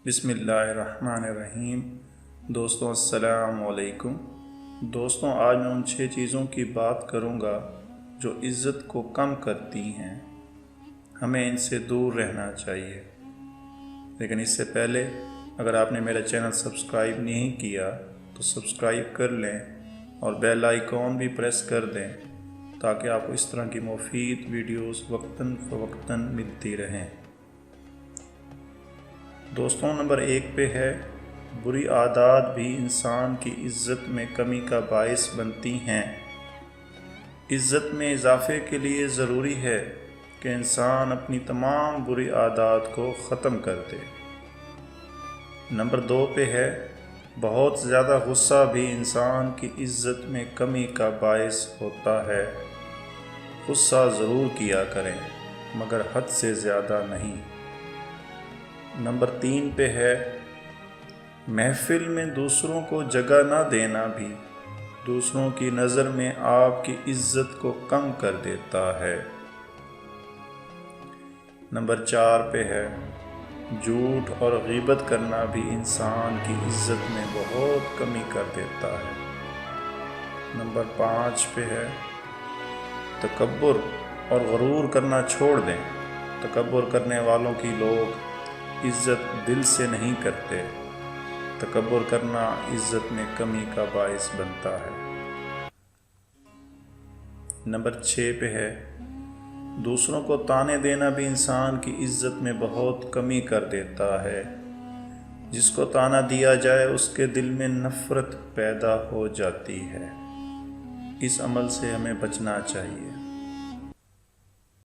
بسم اللہ الرحمن الرحیم۔ دوستوں السلام علیکم۔ دوستوں آج میں ان 6 چیزوں کی بات کروں گا جو عزت کو کم کرتی ہیں، ہمیں ان سے دور رہنا چاہیے۔ لیکن اس سے پہلے اگر آپ نے میرا چینل سبسکرائب نہیں کیا تو سبسکرائب کر لیں اور بیل آئیکن بھی پریس کر دیں تاکہ آپ کو اس طرح کی مفید ویڈیوز وقتاً فوقتاً ملتی رہیں۔ دوستوں نمبر 1 پہ ہے، بری عادات بھی انسان کی عزت میں کمی کا باعث بنتی ہیں۔ عزت میں اضافے کے لیے ضروری ہے کہ انسان اپنی تمام بری عادات کو ختم کر دے۔ نمبر 2 پہ ہے، بہت زیادہ غصہ بھی انسان کی عزت میں کمی کا باعث ہوتا ہے۔ غصہ ضرور کیا کریں مگر حد سے زیادہ نہیں۔ نمبر 3 پہ ہے، محفل میں دوسروں کو جگہ نہ دینا بھی دوسروں کی نظر میں آپ کی عزت کو کم کر دیتا ہے۔ نمبر 4 پہ ہے، جھوٹ اور غیبت کرنا بھی انسان کی عزت میں بہت کمی کر دیتا ہے۔ نمبر 5 پہ ہے، تکبر اور غرور کرنا چھوڑ دیں۔ تکبر کرنے والوں کی لوگ عزت دل سے نہیں کرتے۔ تکبر کرنا عزت میں کمی کا باعث بنتا ہے۔ نمبر 6 پہ ہے، دوسروں کو طعنے دینا بھی انسان کی عزت میں بہت کمی کر دیتا ہے۔ جس کو طعنہ دیا جائے اس کے دل میں نفرت پیدا ہو جاتی ہے۔ اس عمل سے ہمیں بچنا چاہیے۔